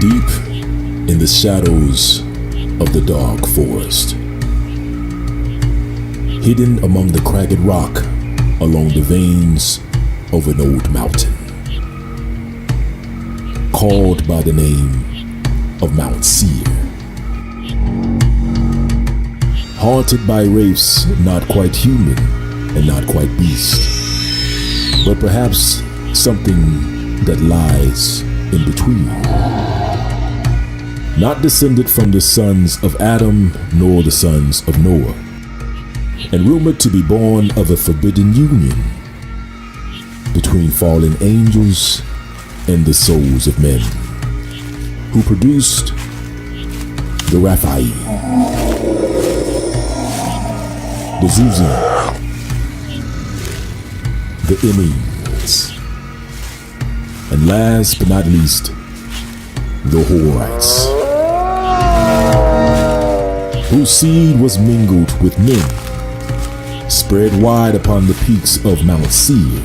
deep in the shadows of the dark forest, hidden among the cragged rock along the veins of an old mountain, called by the name of Mount Seir. Haunted by wraiths not quite human and not quite beast, but perhaps something that lies in between. Not descended from the sons of Adam nor the sons of Noah, and rumored to be born of a forbidden union between fallen angels and the souls of men, who produced the Raphaim, the Zuzim, the Imbueds, and last but not least, the Horites, whose seed was mingled with men, spread wide upon the peaks of Mount Seir,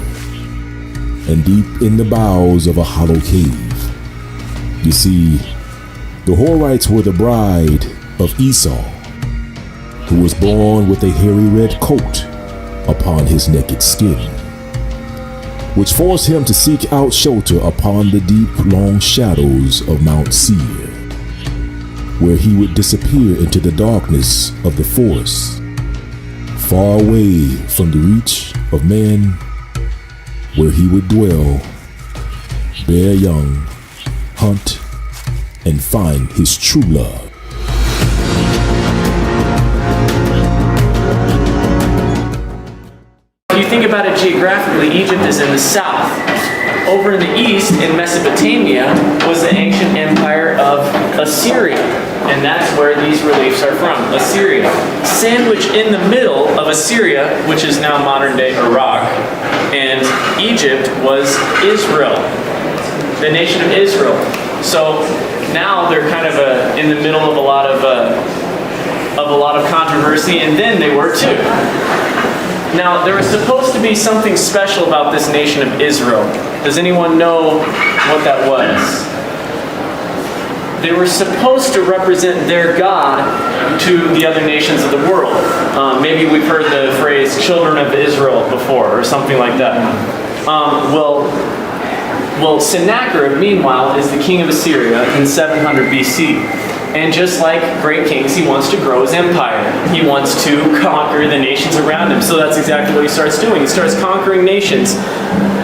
and deep in the bowels of a hollow cave. You see, the Horites were the bride of Esau, who was born with a hairy red coat upon his naked skin, which forced him to seek out shelter upon the deep, long shadows of Mount Seir, where he would disappear into the darkness of the forest, far away from the reach of man, where he would dwell, bear young, hunt, and find his true love. If you think about it geographically, Egypt is in the south. Over in the east, in Mesopotamia, was the ancient empire of Assyria. And that's where these reliefs are from, Assyria. Sandwiched in the middle of Assyria, which is now modern-day Iraq, and Egypt was Israel, the nation of Israel. So now they're kind of in the middle of a lot of controversy, and then they were too. Now, there was supposed to be something special about this nation of Israel. Does anyone know what that was? They were supposed to represent their God to the other nations of the world. Maybe we've heard the phrase children of Israel before, or something like that. Well, Sennacherib, meanwhile, is the king of Assyria in 700 BC. And just like great kings, he wants to grow his empire. He wants to conquer the nations around him. So that's exactly what he starts doing. He starts conquering nations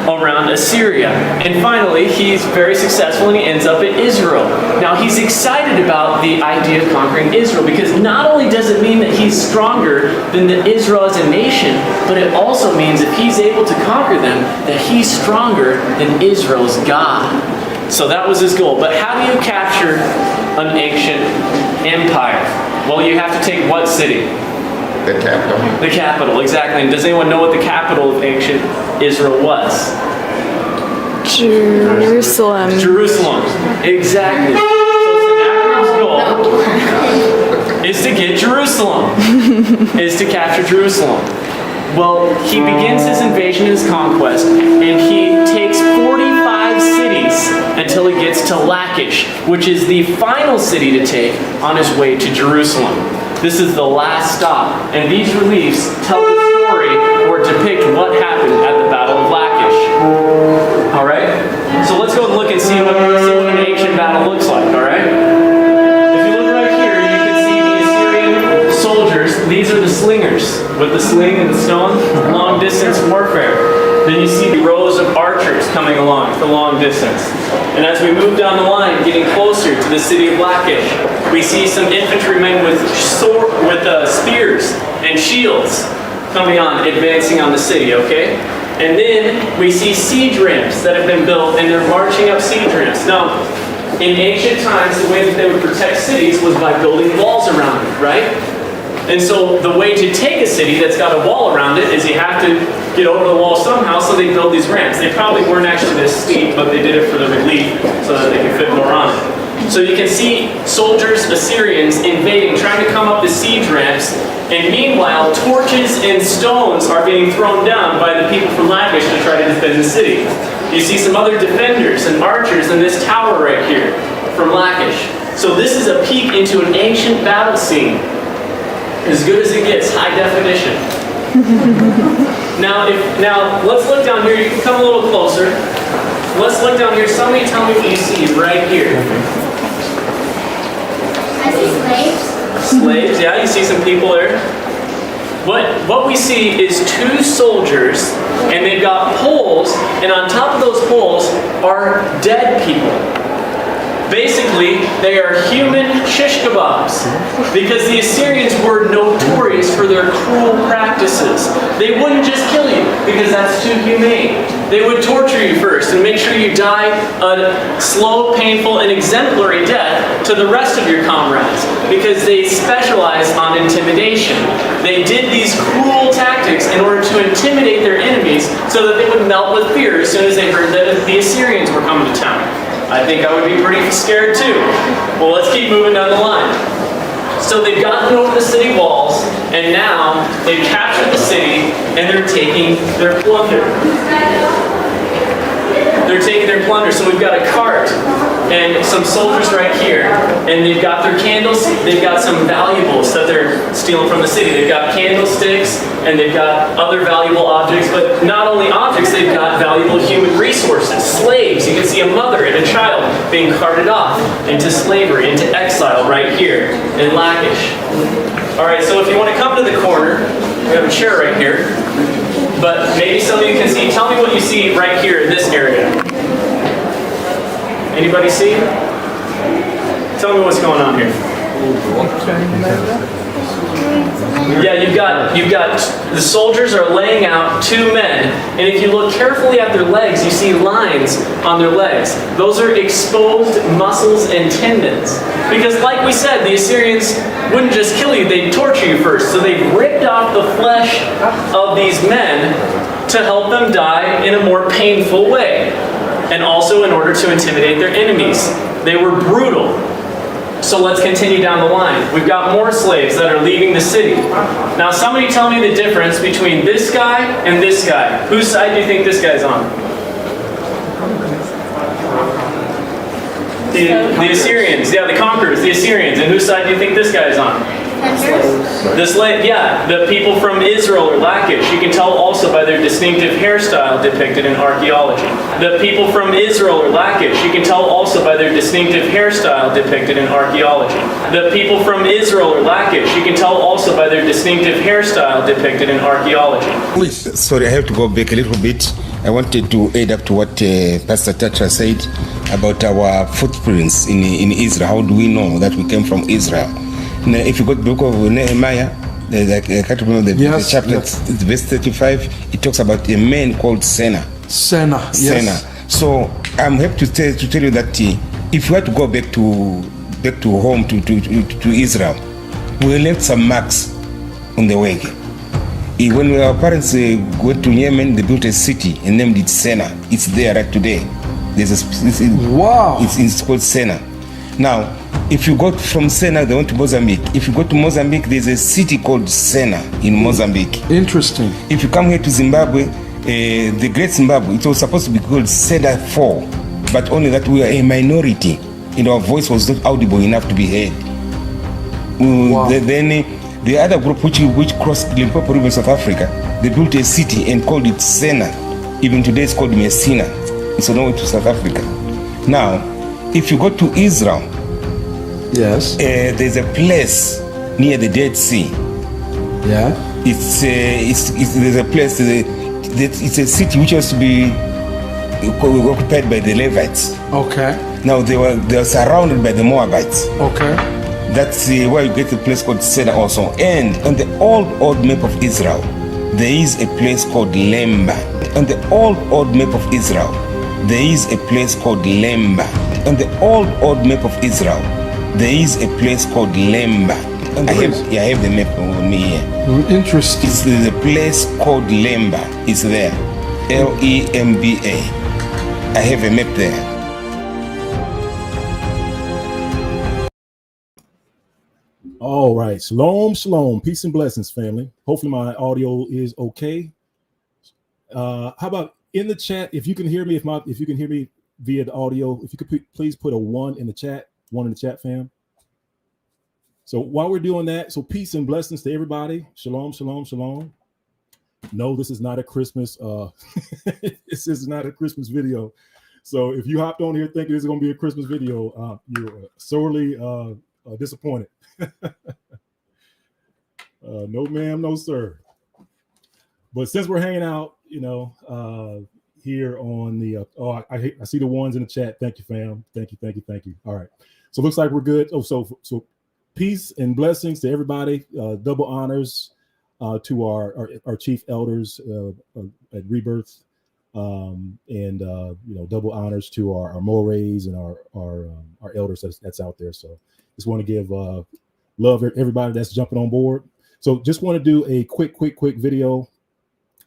around Assyria. And finally, he's very successful and he ends up at Israel. Now, he's excited about the idea of conquering Israel because not only does it mean that he's stronger than Israel as a nation, but it also means if he's able to conquer them, that he's stronger than Israel's God. So that was his goal. But how do you capture an ancient empire? Well, you have to take what city? The capital. The capital, exactly. And does anyone know what the capital of ancient Israel was? Jerusalem. Jerusalem, exactly. So Sennacherib's goal is to get Jerusalem, is to capture Jerusalem. Well, he begins his invasion, his conquest, and he takes 45 cities until he gets to Lachish, which is the final city to take on his way to Jerusalem. This is the last stop, and these reliefs tell the story or depict what happened at the Battle of Lachish. All right? So let's go and look and see what an ancient battle looks like, all right? If you look right here, you can see the Assyrian soldiers. These are the slingers with the sling and the stone, long-distance warfare. Then you see the rows of archers coming along for long distance. And as we move down the line, getting closer to the city of Lachish, we see some infantrymen with spears and shields coming on, advancing on the city, okay? And then we see siege ramps that have been built, and they're marching up siege ramps. Now, in ancient times, the way that they would protect cities was by building walls around it, right? And so the way to take a city that's got a wall around it is you have to get over the wall somehow, so they build these ramps. They probably weren't actually this steep, but they did it for the relief so that they could fit more on it. So you can see soldiers, Assyrians, invading, trying to come up the siege ramps, and meanwhile, torches and stones are being thrown down by the people from Lachish to try to defend the city. You see some other defenders and archers in this tower right here from Lachish. So this is a peek into an ancient battle scene. As good as it gets, high definition. Now let's look down here. You can come a little closer. Let's look down here. Somebody tell me what you see right here. I see slaves. Slaves, yeah, you see some people there. What we see is two soldiers, and they've got poles, and on top of those poles are dead people. Basically, they are human shish kebabs, because the Assyrians were notorious for their cruel practices. They wouldn't just kill you, because that's too humane. They would torture you first and make sure you die a slow, painful, and exemplary death to the rest of your comrades, because they specialized on intimidation. They did these cruel tactics in order to intimidate their enemies so that they would melt with fear as soon as they heard that the Assyrians were coming to town. I think I would be pretty scared too. Well, let's keep moving down the line. So they've gotten over the city walls, and now they've captured the city, and they're taking their plunder. They're taking their plunder. So we've got a cart and some soldiers right here, and they've got their candles. They've got some valuables that they're stealing from the city. They've got candlesticks, and they've got other valuable objects, but not only objects, they've got valuable human resources. Slaves, you can see a mother and a child being carted off into slavery, into exile right here in Lachish. All right, so if you want to come to the corner, we have a chair right here, but maybe some of you can see. Tell me what you see right here in this area. Anybody see? Tell me what's going on here. Yeah, you've got the soldiers are laying out two men, and if you look carefully at their legs, you see lines on their legs. Those are exposed muscles and tendons. Because like we said, the Assyrians wouldn't just kill you, they'd torture you first. So they've ripped off the flesh of these men to help them die in a more painful way, and also in order to intimidate their enemies. They were brutal. So let's continue down the line. We've got more slaves that are leaving the city. Now somebody tell me the difference between this guy and this guy. Whose side do you think this guy's on? The Assyrians. Yeah, the conquerors, the Assyrians. And whose side do you think this guy's on? The slave, yeah, the people from Israel or Lachish. You can tell also by their distinctive hairstyle depicted in archaeology. The people from Israel or Lachish. You can tell also by their distinctive hairstyle depicted in archaeology. The people from Israel or Lachish. You can tell also by their distinctive hairstyle depicted in archaeology. Sorry, I have to go back a little bit. I wanted to add up to what Pastor Tatra said about our footprints in Israel. How do we know that we came from Israel? Now, if you go to the book of Nehemiah, I can't remember the chapter, verse 35, it talks about a man called Senna. Senna. So I'm happy to tell you that if you had to go back to home to Israel, we left some marks on the way. When our parents went to Yemen, they built a city and named it Senna. It's there right today. Wow. It's called Senna. Now, if you go from Senna, they went to Mozambique. If you go to Mozambique, there's a city called Senna in Mozambique. Interesting. If you come here to Zimbabwe, the Great Zimbabwe, it was supposed to be called Senna 4, but only that we are a minority, and our voice was not audible enough to be heard. Wow. Then the other group which crossed Limpopo River in South Africa, they built a city and called it Senna. Even today it's called Messina. It's on the way to South Africa. Now, if you go to Israel, yes, there's a place near the Dead Sea. Yeah. There's a place. It's a city which was to be occupied by the Levites. Okay. Now they were surrounded by the Moabites. Okay. That's where you get a place called Senna also. And on the old map of Israel, there is a place called Lemba. On the old map of Israel, there is a place called Lemba. On the old map of Israel, there is a place called Lemba. I have the map on me here. Interesting. There's a place called Lemba. It's there. Lemba. I have a map there. All right. Shalom, shalom. Peace and blessings, family. Hopefully my audio is okay. How about in the chat? If you can hear me, if you can hear me via the audio, if you could please put a one in the chat, fam. So while we're doing that, so peace and blessings to everybody. Shalom, shalom, shalom. No, this is not a Christmas. This is not a Christmas video. So if you hopped on here thinking this is going to be a Christmas video, you're sorely disappointed. No, ma'am, no, sir. But since we're hanging out, here on the I see the ones in the chat. Thank you, fam. Thank you. All right. So it looks like we're good. So peace and blessings to everybody. Double honors to our chief elders at Rebirth, and double honors to our mores and our elders that's out there. So just want to give love everybody that's jumping on board. So just want to do a quick video.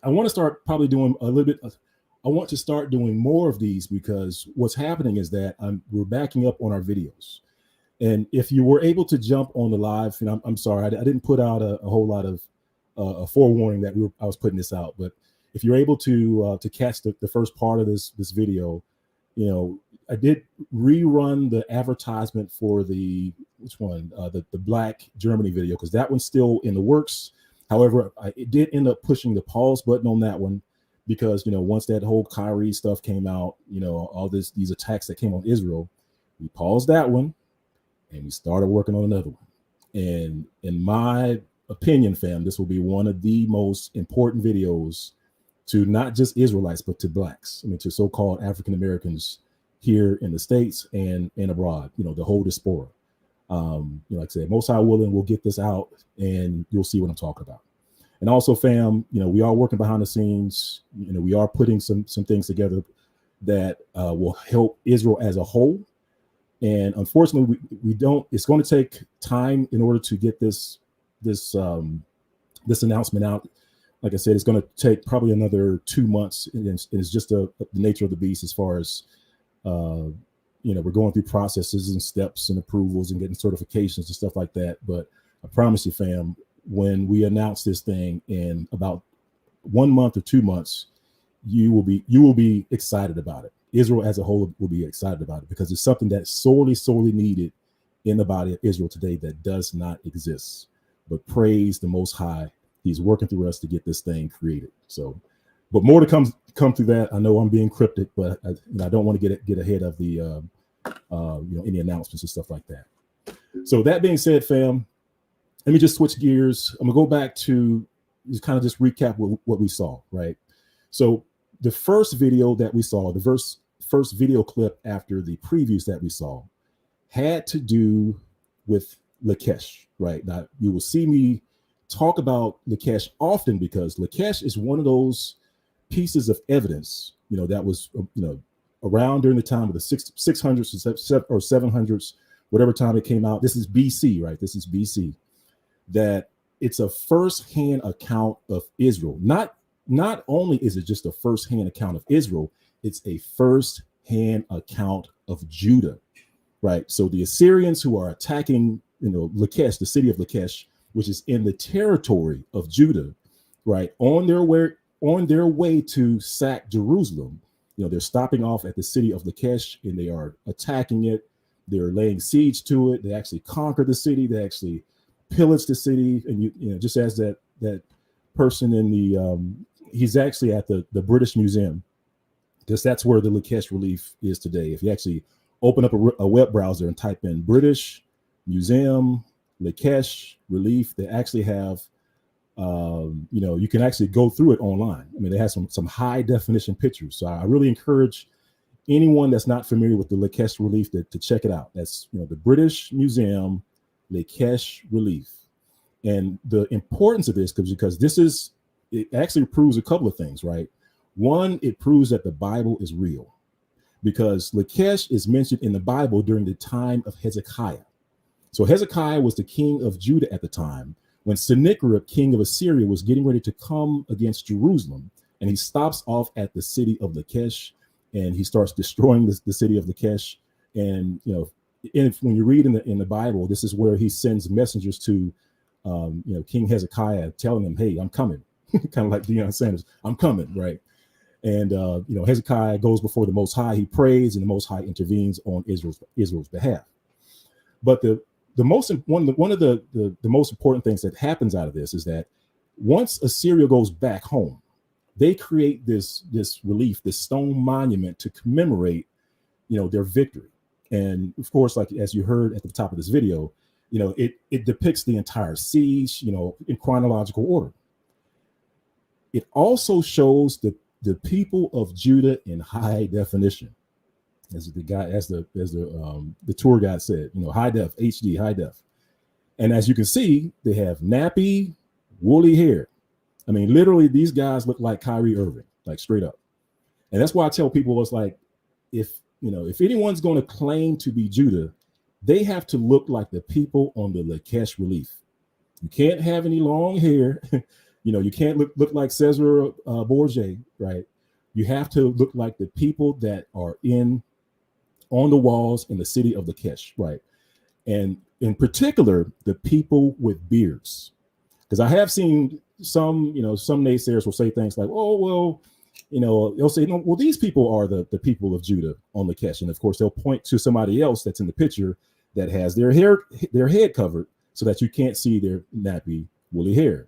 I want to start probably doing a little bit. I want to start doing more of these because what's happening is that we're backing up on our videos. And if you were able to jump on the live, and I'm sorry, I didn't put out a whole lot of a forewarning that I was putting this out. But if you're able to catch the first part of this video, I did rerun the advertisement for the Black Germany video because that one's still in the works. However, it did end up pushing the pause button on that one because once that whole Kyrie stuff came out, all these attacks that came on Israel, we paused that one and we started working on another one. And in my opinion, fam, this will be one of the most important videos to not just Israelites but to blacks. I mean, to so-called African Americans here in the States and abroad. The whole diaspora. Like I said, most high willing, we'll get this out and you'll see what I'm talking about. And also, fam, we are working behind the scenes. We are putting some things together that will help Israel as a whole. And unfortunately, we don't. It's going to take time in order to get this announcement out. Like I said, it's going to take probably another 2 months, and it's just the nature of the beast as far as we're going through processes and steps and approvals and getting certifications and stuff like that. But I promise you, fam, when we announce this thing in about 1 month or 2 months, you will be excited about it. Israel as a whole will be excited about it because it's something that's sorely needed in the body of Israel today that does not exist. But praise the Most High, He's working through us to get this thing created. So, but more to come through that. I know I'm being cryptic, but I don't want to get ahead of the any announcements and stuff like that. So that being said, fam, let me just switch gears. I'm gonna go back to just recap what we saw, right? So the first video that we saw, the first video clip after the previews that we saw, had to do with Lakesh, right? Now you will see me talk about Lakesh often because Lakesh is one of those pieces of evidence, that was, around during the time of the 600s or 700s, whatever time it came out. This is BC, right? This is BC. That it's a first-hand account of Israel. Not only is it just a first-hand account of Israel, it's a first-hand account of Judah, right? So the Assyrians who are attacking, Lakesh, the city of Lakesh, which is in the territory of Judah, right, on their way to sack Jerusalem, they're stopping off at the city of Lakesh and they are attacking it. They're laying siege to it. They actually conquer the city. They actually pillage the city. And just as that person in the he's actually at the British Museum, because that's where the Lakesh relief is today. If you actually open up a web browser and type in British Museum Lakesh relief, they actually have you can actually go through it online. I mean, they have some high definition pictures. So I really encourage anyone that's not familiar with the Lakesh relief to check it out. That's the British Museum Lakesh relief. And the importance of this, because it actually proves a couple of things, right? One, it proves that the Bible is real, because Lakesh is mentioned in the Bible during the time of Hezekiah. So Hezekiah was the king of Judah at the time when Sennacherib, king of Assyria, was getting ready to come against Jerusalem, and he stops off at the city of Lakesh, and he starts destroying the city of Lakesh. And when you read in the Bible, this is where he sends messengers to King Hezekiah, telling him, "Hey, I'm coming." Kind of like Deion Sanders, "I'm coming," right? And Hezekiah goes before the Most High. He prays, and the Most High intervenes on Israel's behalf. But one of the most important things that happens out of this is that once Assyria goes back home, they create this relief, this stone monument to commemorate, their victory. And of course, like as you heard at the top of this video, it depicts the entire siege, in chronological order. It also shows the people of Judah in high definition, as the tour guide said, high def, HD, high def. And as you can see, they have nappy, woolly hair. I mean, literally, these guys look like Kyrie Irving, like straight up. And that's why I tell people, it's like, if anyone's going to claim to be Judah, they have to look like the people on the Lakesh relief. You can't have any long hair. You can't look like Cesar Borgia, right? You have to look like the people that are on the walls in the city of Lakesh, right? And in particular, the people with beards. Because I have seen some naysayers will say things like, "Oh, well," they'll say, "No, well, these people are the people of Judah on Lakesh." And of course, they'll point to somebody else that's in the picture that has their head covered so that you can't see their nappy, woolly hair.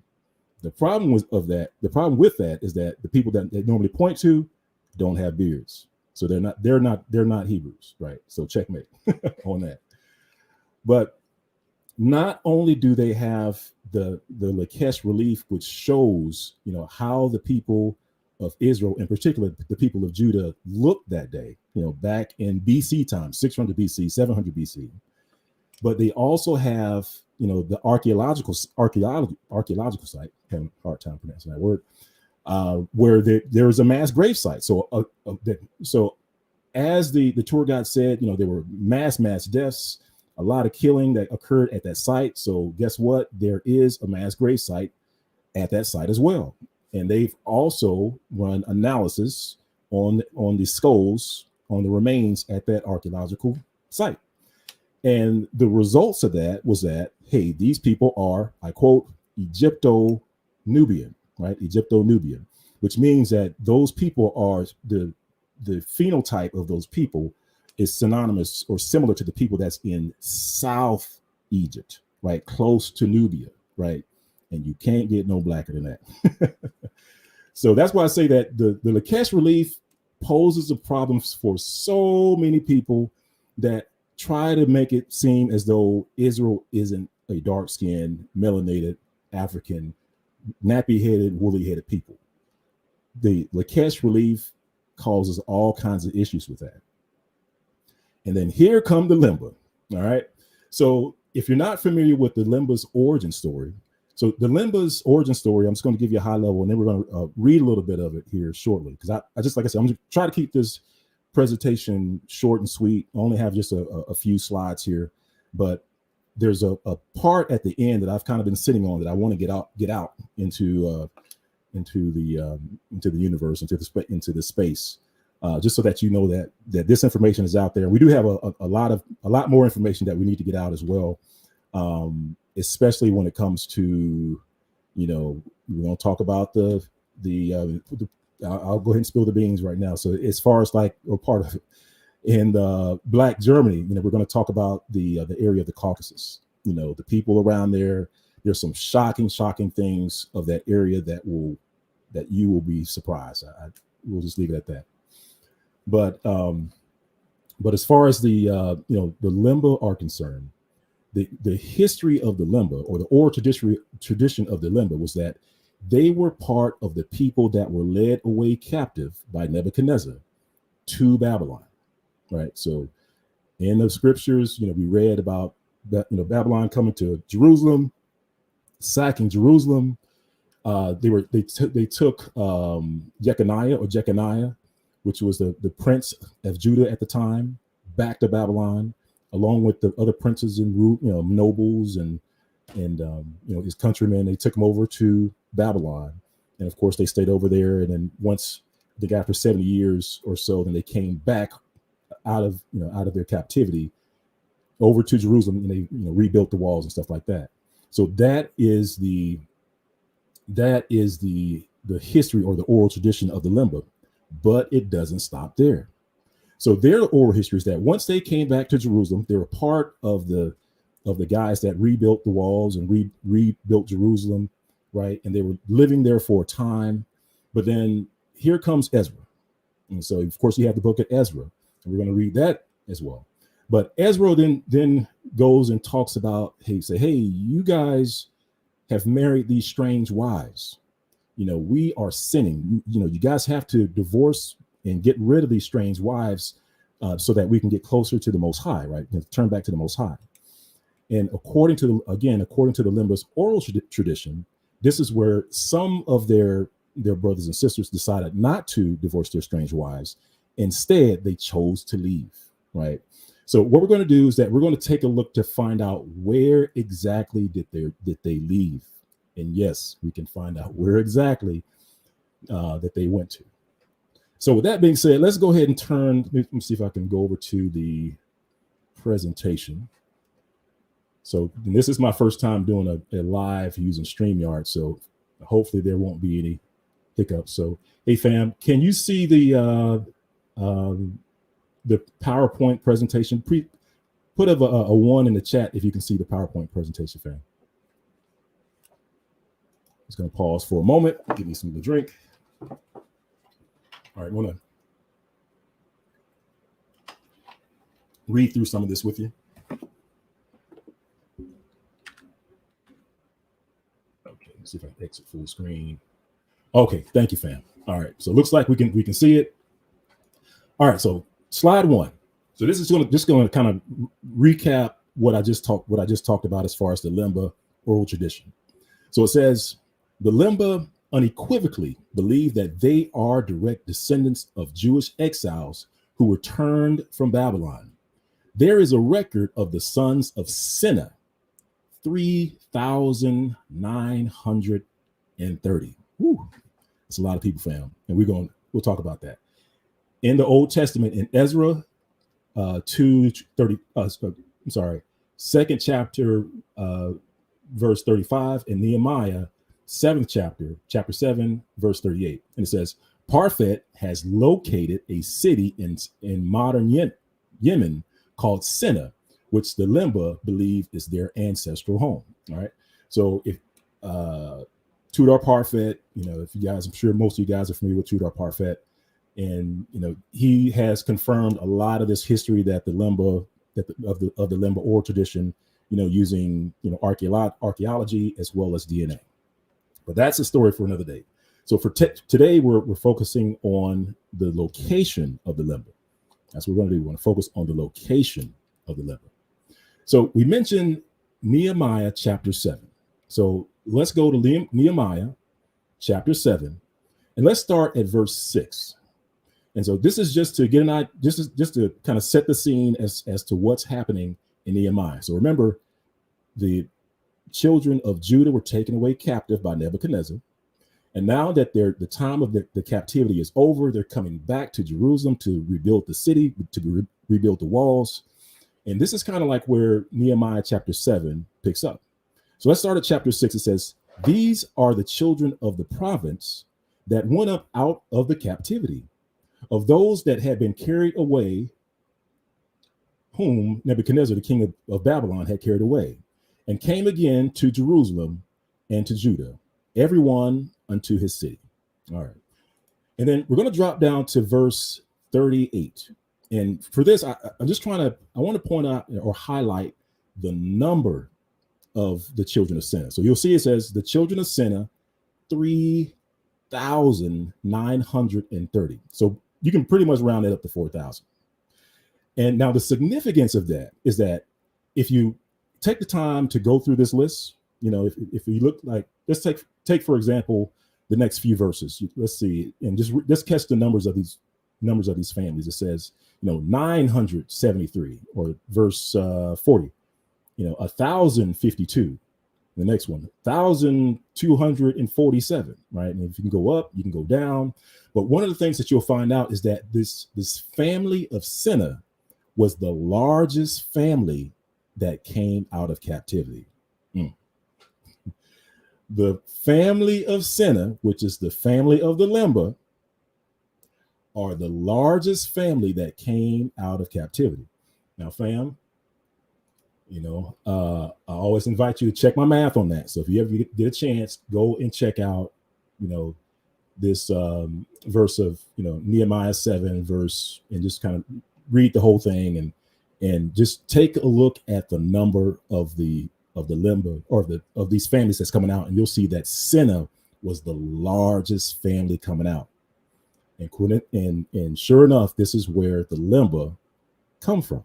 The problem with that is that the people that they normally point to don't have beards, so they're not Hebrews, right? So checkmate on that. But not only do they have the Lakesh relief, which shows how the people of Israel, in particular the people of Judah, looked that day, back in BC time, 600 BC, 700 BC. But they also have the archaeological site, having a hard time pronouncing that word, where there is a mass grave site. So as the tour guide said, there were mass deaths, a lot of killing that occurred at that site. So guess what? There is a mass grave site at that site as well. And they've also run analysis on the skulls, on the remains at that archaeological site. And the results of that was that, hey, these people are, I quote, Egypto-Nubian, right? Egypto-Nubian, which means that those people are the phenotype of those people is synonymous or similar to the people that's in South Egypt, right? Close to Nubia, right? And you can't get no blacker than that. So that's why I say that the Lakesh relief poses a problem for so many people that try to make it seem as though Israel isn't a dark-skinned, melanated, African, nappy-headed, woolly-headed people. The Lakesh relief causes all kinds of issues with that. And then here come the Lemba, all right? So if you're not familiar with the Lemba's origin story, so the Lemba's origin story, I'm just going to give you a high level, and then we're going to read a little bit of it here shortly. Because I just, like I said, I'm going to try to keep this presentation short and sweet. I only have just a few slides here, but there's a part at the end that I've kind of been sitting on that I want to get out into the universe, into the space, just so that you know that this information is out there. We do have a lot more information that we need to get out as well, especially when it comes to, we're going to talk about I'll go ahead and spill the beans right now. So as far as or part of it in Black Germany, we're going to talk about the area of the Caucasus, the people around there. There's some shocking things of that area that you will be surprised. We'll just leave it at that. But as far as the Lemba are concerned, the history of the Lemba, or the oral tradition of the Lemba, was that they were part of the people that were led away captive by Nebuchadnezzar to Babylon, right? So in the scriptures, we read about that, Babylon coming to Jerusalem, sacking Jerusalem. They took Jeconiah, which was the prince of Judah at the time, back to Babylon, along with the other princes and nobles and his countrymen. They took him over to Babylon, and of course they stayed over there. And then once, I think after 70 years or so, then they came back out of their captivity over to Jerusalem, and they rebuilt the walls and stuff like that. So that is the history or the oral tradition of the Lemba, but it doesn't stop there. So their oral history is that once they came back to Jerusalem, they were part of the guys that rebuilt the walls and rebuilt Jerusalem, right? And they were living there for a time. But then here comes Ezra. And so, of course, you have the book of Ezra, and we're going to read that as well. But Ezra then goes and talks about, hey, you guys have married these strange wives. We are sinning. You guys have to divorce and get rid of these strange wives so that we can get closer to the Most High, right? And turn back to the Most High. And according to the Lemba's oral tradition, this is where some of their brothers and sisters decided not to divorce their strange wives. Instead, they chose to leave, right? So what we're going to do is that we're going to take a look to find out where exactly did they leave. And yes, we can find out where exactly that they went to. So with that being said, let's go ahead and let me see if I can go over to the presentation. So this is my first time doing a live using StreamYard, so hopefully there won't be any hiccups. So, hey fam, can you see the PowerPoint presentation? Put a 1 in the chat if you can see the PowerPoint presentation, fam. Just gonna pause for a moment, give me something to drink. All right, I want to read through some of this with you. Okay, let's see if I can exit full screen. Okay, thank you, fam. All right, so it looks like we can see it. All right, so slide 1. So this is just going to kind of recap what I just talked about as far as the Lemba oral tradition. So it says the Lemba unequivocally believe that they are direct descendants of Jewish exiles who returned from Babylon. There is a record of the sons of Senna, 3,930. Whew. That's a lot of people, fam. And we'll talk about that. In the Old Testament, in Ezra 2nd chapter, verse 35, and Nehemiah 7th chapter 7, verse 38. And it says, Parfet has located a city in modern Yemen called Senna, which the Lemba believe is their ancestral home. All right. So if Tudor Parfet, if you guys, I'm sure most of you guys are familiar with Tudor Parfet, and he has confirmed a lot of this history that the Lemba of the Lemba oral tradition, using archaeology as well as DNA. But that's a story for another day. So for today, we're focusing on the location of the Lemba. That's what we're going to do. We're going to focus on the location of the Lemba. So we mentioned Nehemiah chapter 7. So let's go to Nehemiah chapter 7, and let's start at verse 6. And so this is just to get just to kind of set the scene as to what's happening in Nehemiah. So remember, the children of Judah were taken away captive by Nebuchadnezzar. And now that the time of the captivity is over, they're coming back to Jerusalem to rebuild the city, to rebuild the walls. And this is kind of like where Nehemiah chapter 7 picks up. So let's start at chapter 6. It says, these are the children of the province that went up out of the captivity, of those that had been carried away, whom Nebuchadnezzar, the king of Babylon, had carried away, and came again to Jerusalem and to Judah, everyone unto his city. All right. And then we're going to drop down to verse 38. And for this, I want to point out or highlight the number of the children of Senna. So you'll see it says the children of Senna, 3,930. So you can pretty much round it up to 4,000. And now the significance of that is that if you take the time to go through this list, if you look like, let's take for example the next few verses. Let's see, and just catch the numbers of these families. It says 973, or verse 40, 1,052. The next one, 1,247, right? And if you can go up, you can go down. But one of the things that you'll find out is that this family of Senna was the largest family that came out of captivity. The family of Senna, which is the family of the Lemba, are the largest family that came out of captivity. Now, fam, I always invite you to check my math on that. So if you ever get a chance, go and check out, this verse of, Nehemiah 7 verse, and just kind of read the whole thing and just take a look at the number of the Lemba, or of these families that's coming out, and you'll see that Senna was the largest family coming out. And sure enough, this is where the Lemba come from.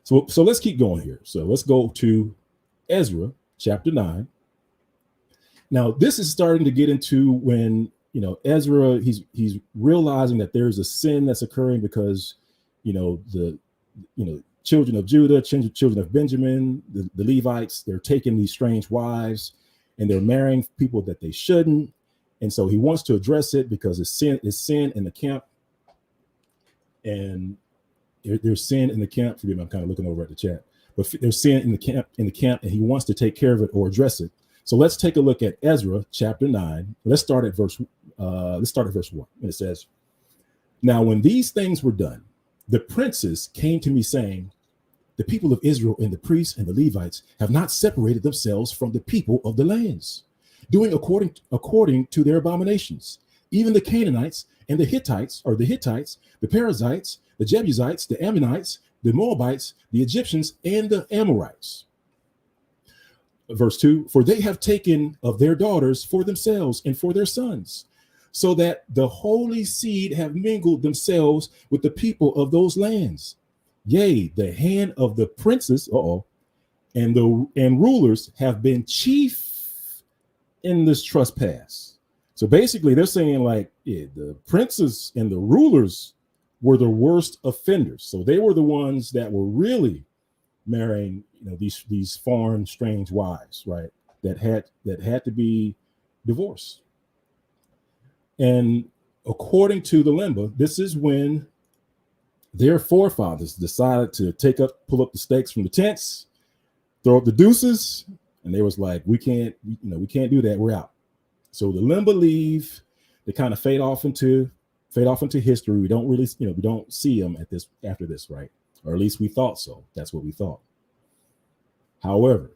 So let's keep going here. So let's go to Ezra chapter 9. Now, this is starting to get into when, Ezra, he's realizing that there's a sin that's occurring because, the children of Judah, children of Benjamin, the Levites, they're taking these strange wives and they're marrying people that they shouldn't. And so he wants to address it because it's sin in the camp. And there's sin in the camp. Forgive me, I'm kind of looking over at the chat. But there's sin in the camp, and he wants to take care of it or address it. So let's take a look at Ezra chapter 9. Let's start at verse 1. And it says, "Now when these things were done, the princes came to me saying, the people of Israel and the priests and the Levites have not separated themselves from the people of the lands, doing according to their abominations. Even the Canaanites and the Hittites, the Perizzites, the Jebusites, the Ammonites, the Moabites, the Egyptians, and the Amorites." Verse 2, "For they have taken of their daughters for themselves and for their sons, so that the holy seed have mingled themselves with the people of those lands. Yea, the hand of the princes, and rulers have been chief in this trespass." So basically, they're saying the princes and the rulers were the worst offenders. So they were the ones that were really marrying, these foreign, strange wives, right? That had to be divorced. And according to the Lemba, this is when their forefathers decided to pull up the stakes from the tents, throw up the deuces, and they was like, we can't do that. We're out. So the Lemba leave. They kind of fade off into history. We don't really, we don't see them after this, right? Or at least we thought so. That's what we thought. However,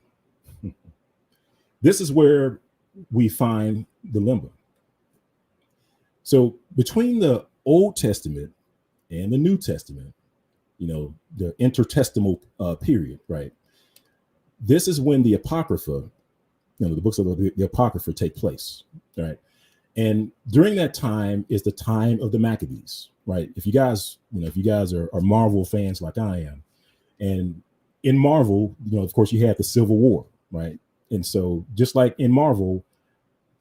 this is where we find the Lemba. So between the Old Testament and the New Testament, the intertestamental period, right? This is when the Apocrypha, the books of the Apocrypha take place, right? And during that time is the time of the Maccabees, right? If you guys are Marvel fans like I am, and in Marvel, of course, you had the Civil War, right? And so just like in Marvel,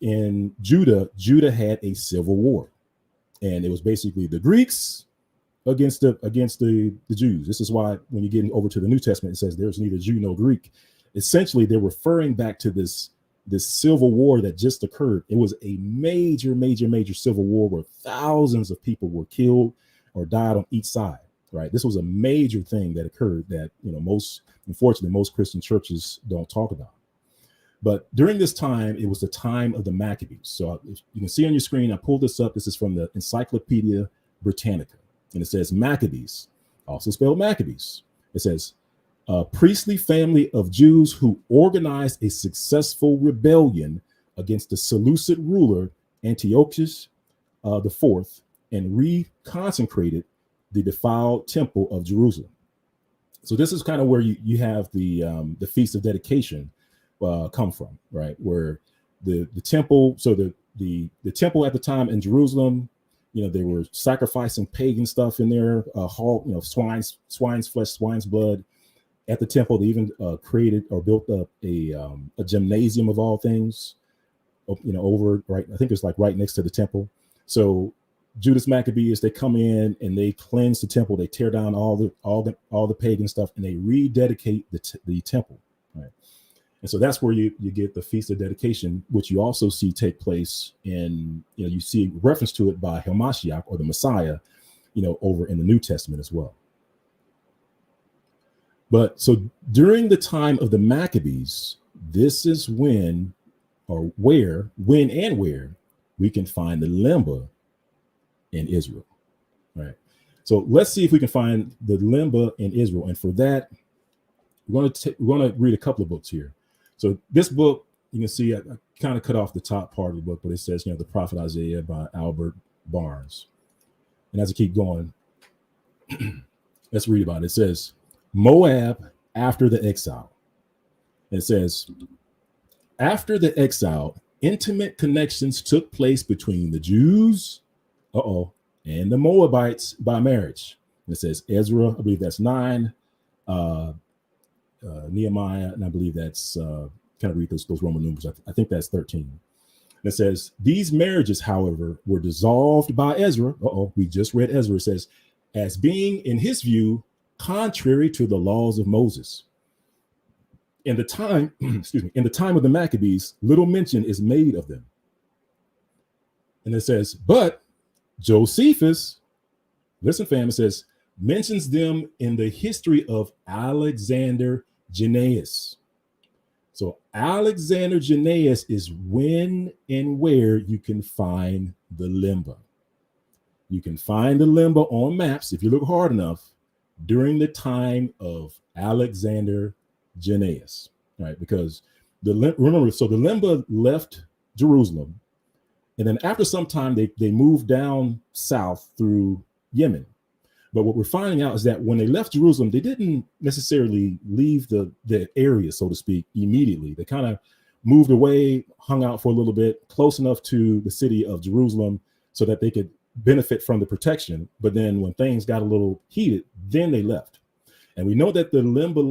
in Judah had a civil war, and it was basically the Greeks against the Jews. This is why when you get over to the New Testament, it says there's neither Jew nor Greek. Essentially, they're referring back to this civil war that just occurred. It was a major civil war where thousands of people were killed or died on each side, right? This was a major thing that occurred that, unfortunately, most Christian churches don't talk about. But during this time, it was the time of the Maccabees. So you can see on your screen, I pulled this up. This is from the Encyclopedia Britannica. And it says Maccabees, also spelled Maccabees. It says, a priestly family of Jews who organized a successful rebellion against the Seleucid ruler Antiochus IV and reconsecrated the defiled temple of Jerusalem. So this is kind of where you have the Feast of Dedication come from, right? Where the temple, so the temple at the time in Jerusalem, they were sacrificing pagan stuff in there, swine's flesh, swine's blood at the temple. They even created or built up a gymnasium of all things, over right. I think it's right next to the temple. So Judas Maccabees, they come in and they cleanse the temple. They tear down all the pagan stuff and they rededicate the temple, right? And so that's where you get the Feast of Dedication, which you also see take place in, you see reference to it by Hamashiach or the Messiah, over in the New Testament as well. But so during the time of the Maccabees, this is when and where we can find the Lemba in Israel, right? So let's see if we can find the Lemba in Israel. And for that, we're going to read a couple of books here. So this book, you can see I kind of cut off the top part of the book, but it says, The Prophet Isaiah by Albert Barnes. And as I keep going, let's read about it. It says, Moab after the exile. And it says, after the exile, intimate connections took place between the Jews, and the Moabites by marriage. And it says Ezra, I believe that's 9, Nehemiah, and I believe that's kind of read those Roman numbers. I think that's 13. And it says these marriages, however, were dissolved by Ezra. We just read Ezra. It says, as being in his view contrary to the laws of Moses. In the time, in the time of the Maccabees, little mention is made of them. And it says, but Josephus, listen, fam, it says, mentions them in the history of Alexander Jannaeus. So Alexander Jannaeus is when and where you can find the Lemba. You can find the Lemba on maps, if you look hard enough, during the time of Alexander Jannaeus, right? Because remember, so the Lemba left Jerusalem, and then after some time, they moved down south through Yemen. But what we're finding out is that when they left Jerusalem, they didn't necessarily leave the area, so to speak, immediately. They kind of moved away, hung out for a little bit, close enough to the city of Jerusalem so that they could benefit from the protection. But then when things got a little heated, then they left. And we know that the Lemba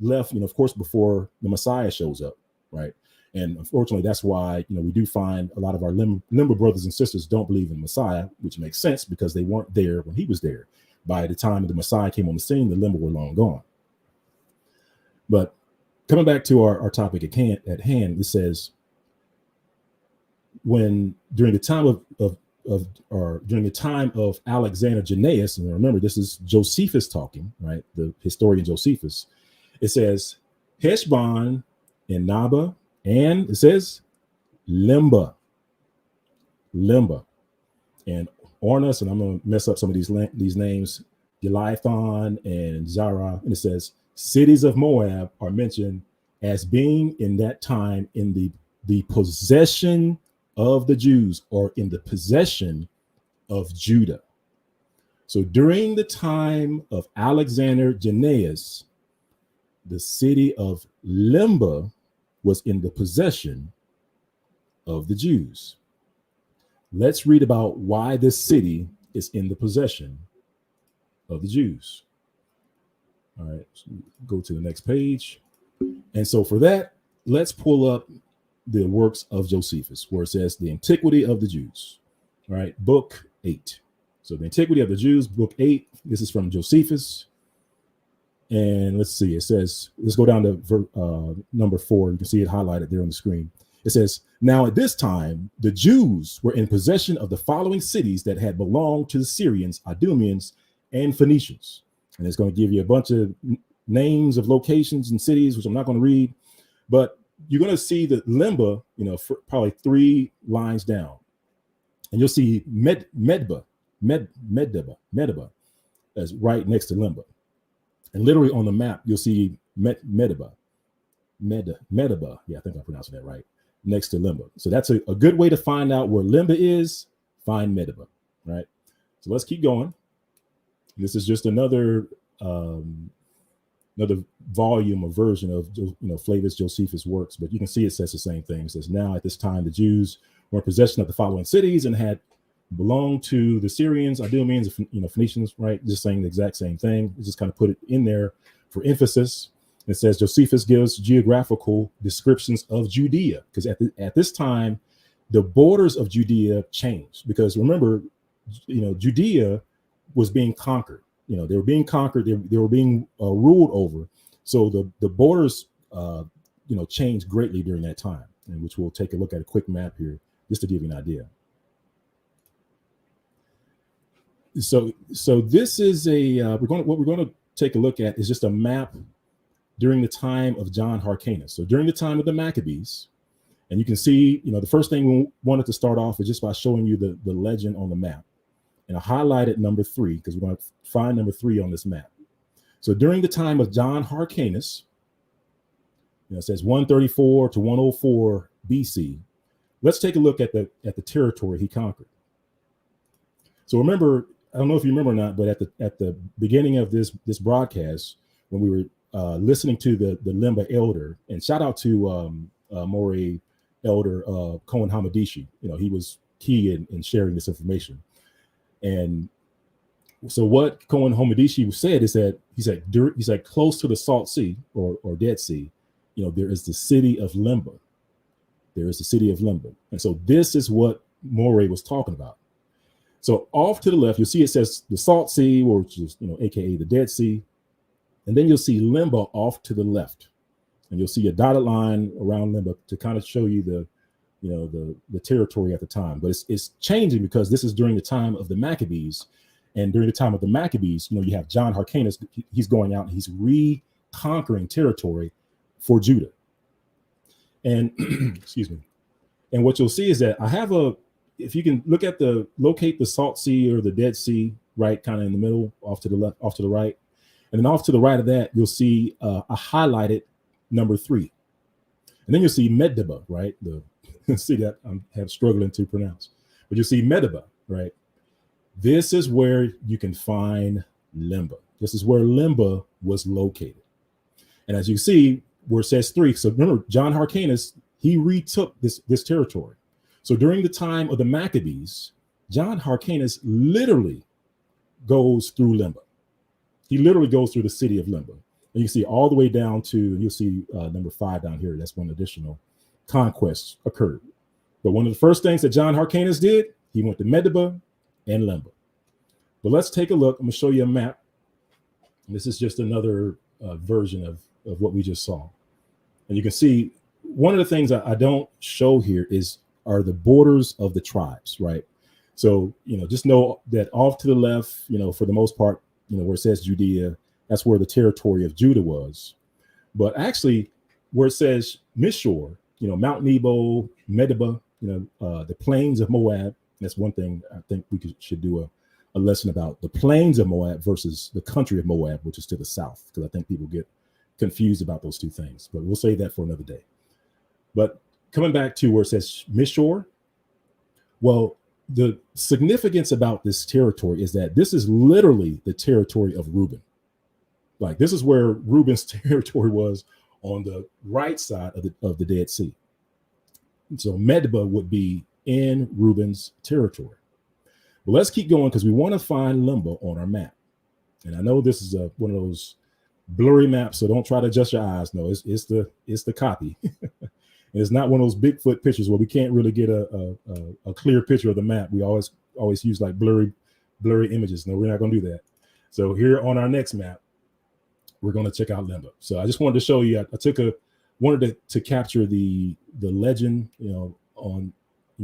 left, of course, before the Messiah shows up, right? And unfortunately, that's why, we do find a lot of our Lemba brothers and sisters don't believe in Messiah, which makes sense because they weren't there when he was there. By the time the Messiah came on the scene, the Lemba were long gone. But coming back to our topic at hand, it says, during the time of Alexander Jannaeus, and remember, this is Josephus talking, right? The historian Josephus. It says Heshbon and Naba, and it says Lemba, and Ornus, and I'm going to mess up some of these names, Elithon and Zara, and it says cities of Moab are mentioned as being in that time in the possession of the Jews, or in the possession of Judah. So during the time of Alexander Jannaeus, the city of Lemba was in the possession of the Jews. Let's read about why this city is in the possession of the Jews. All right, so go to the next page. And so for that, let's pull up the works of Josephus, where it says the antiquity of the Jews. All right, book 8. So the antiquity of the Jews, book 8. This is from Josephus. And let's see, it says, let's go down to number 4. You can see it highlighted there on the screen. It says, now at this time, the Jews were in possession of the following cities that had belonged to the Syrians, Idumeans, and Phoenicians. And it's going to give you a bunch of names of locations and cities, which I'm not going to read, but you're going to see the Lemba, probably 3 lines down. And you'll see Medeba as right next to Lemba. And literally on the map, you'll see Medeba. Yeah, I think I'm pronouncing that right. Next to Lemba. So that's a good way to find out where Lemba is. Find Medeba, right? So let's keep going. This is just another volume or version of Flavius Josephus' works, but you can see it says the same thing. It says, now at this time the Jews were in possession of the following cities and had belonged to the Syrians, Idumeans, Phoenicians, right? Just saying the exact same thing. It just kind of put it in there for emphasis. It says Josephus gives geographical descriptions of Judea, because at this time, the borders of Judea changed. Because remember, Judea was being conquered. They were being conquered. They were being ruled over. So the borders, changed greatly during that time, and which we'll take a look at a quick map here just to give you an idea. So this is what we're going to take a look at is just a map during the time of John Hyrcanus. So during the time of the Maccabees, and you can see, the first thing we wanted to start off is just by showing you the legend on the map. And I highlighted number 3 because we're going to find number 3 on this map. So during the time of John Hyrcanus, it says 134 to 104 BC. Let's take a look at the territory he conquered. So remember, I don't know if you remember or not, but at the beginning of this broadcast, when we were listening to the Lemba elder, and shout out to Moray elder Cohen Hamadishi, he was key in sharing this information. And so what Cohen Hamadishi said is that he said close to the Salt Sea or Dead Sea, there is the city of Lemba. There is the city of Lemba. And so this is what Moray was talking about. So off to the left, you'll see it says the Salt Sea, which is, AKA the Dead Sea. And then you'll see Lemba off to the left. And you'll see a dotted line around Lemba to kind of show you the territory at the time. But it's changing because this is during the time of the Maccabees. And during the time of the Maccabees, you have John Hyrcanus. He's going out and he's reconquering territory for Judah. And excuse me. And what you'll see is that I have if you can locate the Salt Sea or the Dead Sea, right, kind of in the middle, off to the left, off to the right. And then off to the right of that, you'll see a highlighted number 3. And then you'll see Medeba, right? The city that I'm struggling to pronounce. But you'll see Medeba, right? This is where you can find Lemba. This is where Lemba was located. And as you see, where it says 3, so remember, John Hyrcanus, he retook this territory. So during the time of the Maccabees, John Hyrcanus literally goes through Lemba. He literally goes through the city of Lemba. And you can see all the way down to, you'll see number 5 down here. That's when additional conquests occurred. But one of the first things that John Hyrcanus did, he went to Medeba and Lemba. But let's take a look. I'm going to show you a map. This is just another version of what we just saw. And you can see one of the things I don't show here are the borders of the tribes, right? So, just know that off to the left, for the most part, where it says Judea, that's where the territory of Judah was. But actually, where it says Mishor, Mount Nebo, Medeba, the plains of Moab, that's one thing I think we should do a lesson about the plains of Moab versus the country of Moab, which is to the south, because I think people get confused about those two things. But we'll save that for another day. But coming back to where it says Mishor, well, the significance about this territory is that this is literally the territory of Reuben. Like, this is where Reuben's territory was on the right side of the Dead Sea. And so Medeba would be in Reuben's territory. But let's keep going because we want to find Lemba on our map. And I know this is one of those blurry maps, so don't try to adjust your eyes. No, it's the copy. And it's not one of those Bigfoot pictures where we can't really get a clear picture of the map. We always use like blurry images. No, we're not going to do that. So here on our next map, we're going to check out Lemba. So I just wanted to show you. I wanted to capture the legend,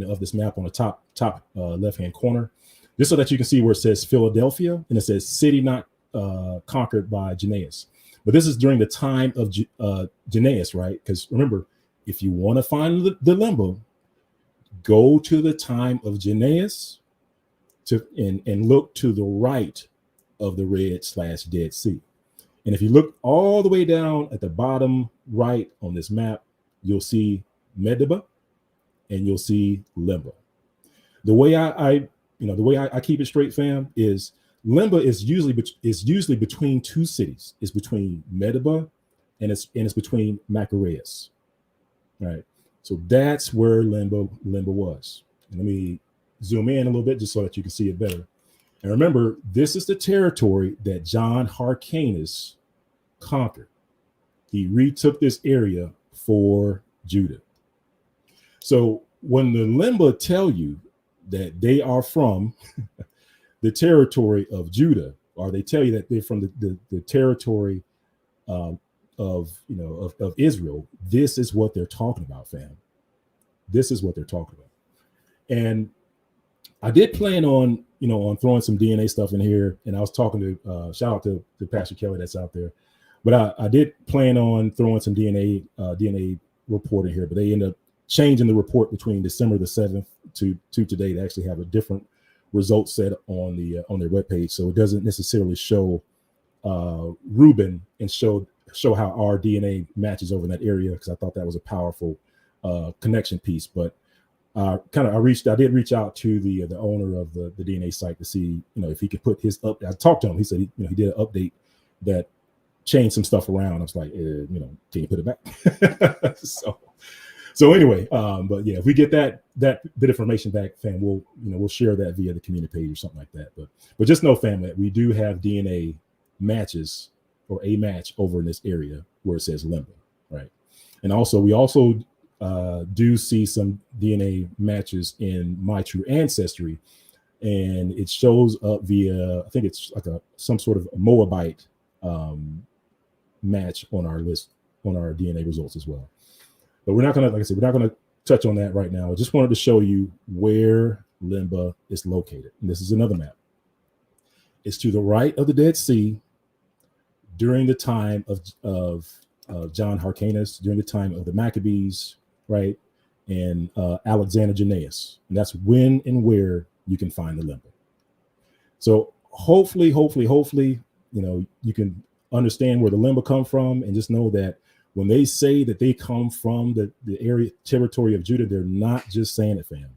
of this map on the top left hand corner, just so that you can see where it says Philadelphia and it says city not conquered by Janaeus. But this is during the time of Janaeus, right? Because remember, if you want to find the Lemba, go to the time of Janaeus and look to the right of the Red/Dead Sea. And if you look all the way down at the bottom right on this map, you'll see Medeba and you'll see Lemba. The way I keep it straight, fam, is Lemba is usually between two cities. It's between Medeba and it's between Macareus. Right. So that's where Lemba was. And let me zoom in a little bit just so that you can see it better. And remember, this is the territory that John Hyrcanus conquered. He retook this area for Judah. So when the Lemba tell you that they are from the territory of Judah, or they tell you that they're from the territory of Israel, this is what they're talking about, fam. This is what they're talking about. And I did plan on, on throwing some DNA stuff in here, and I was talking to shout out to Pastor Kelly that's out there, but I did plan on throwing some DNA report in here, but they ended up changing the report between December the 7th to today to actually have a different result set on their webpage, so it doesn't necessarily show Reuben and show how our DNA matches over in that area, because I thought that was a powerful connection piece. But I did reach out to the owner of the DNA site to see, if he could put his up. I talked to him. He said he did an update that changed some stuff around. I was like, can you put it back? So anyway, but yeah, if we get that bit of information back, fam, we'll share that via the community page or something like that. But just know, fam, that we do have DNA matches, or a match over in this area where it says Lemba, right? And also we do see some DNA matches in My True Ancestry, and it shows up via, I think it's like some sort of Moabite match on our list, on our DNA results as well. But we're not gonna, like I said, we're not gonna touch on that right now. I just wanted to show you where Lemba is located. And this is another map. It's to the right of the Dead Sea during the time of John Hyrcanus, during the time of the Maccabees, right? And Alexander Jannaeus. And that's when and where you can find the Lemba. So hopefully, you can understand where the Lemba come from, and just know that when they say that they come from the area, territory of Judah, they're not just saying it, fam.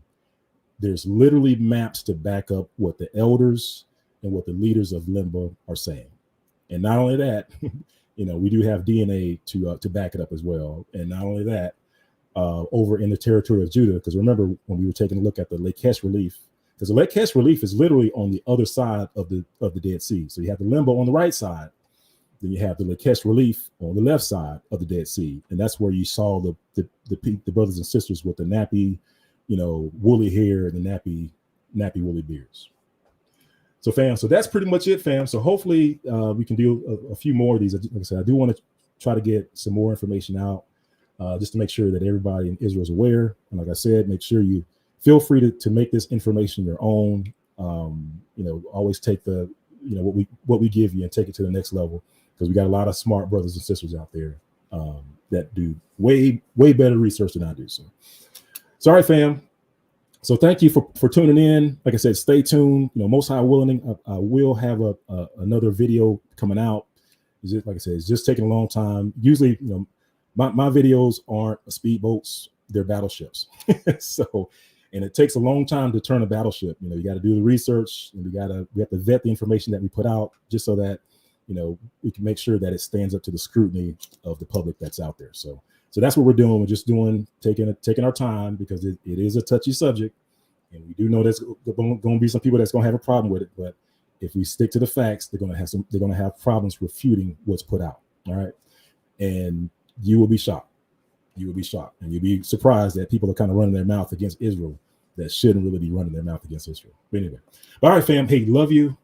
There's literally maps to back up what the elders and what the leaders of Lemba are saying. And not only that, we do have DNA to back it up as well. And not only that, over in the territory of Judah, because remember when we were taking a look at the Lakesh relief, because the Lakesh relief is literally on the other side of the Dead Sea. So you have the Lemba on the right side, then you have the Lakesh relief on the left side of the Dead Sea, and that's where you saw the brothers and sisters with the nappy, woolly hair and the nappy woolly beards. So fam, so that's pretty much it, fam. So hopefully we can do a few more of these. Like I said, I do want to try to get some more information out, just to make sure that everybody in Israel is aware. And like I said, make sure you feel free to make this information your own. Always take what we give you and take it to the next level, because we got a lot of smart brothers and sisters out there that do way better research than I do. So all right, fam. So thank you for tuning in. Like I said, stay tuned. Most High willing, I will have another video coming out. Like I said, it's just taking a long time. Usually, my videos aren't speedboats; they're battleships. And it takes a long time to turn a battleship. You got to do the research, and we have to vet the information that we put out, just so that we can make sure that it stands up to the scrutiny of the public that's out there. So that's what we're doing. We're just taking our time, because it is a touchy subject, and we do know there's going to be some people that's going to have a problem with it. But if we stick to the facts, they're going to have problems refuting what's put out. All right, and you will be shocked. You will be shocked, and you'll be surprised that people are kind of running their mouth against Israel that shouldn't really be running their mouth against Israel. But anyway, all right, fam. Hey, love you.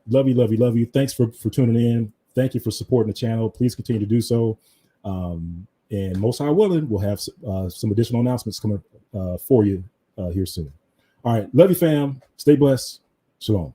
Thanks for tuning in. Thank you for supporting the channel. Please continue to do so. And most High willing, we'll have some additional announcements coming for you here soon. All right. Love you, fam. Stay blessed. Shalom.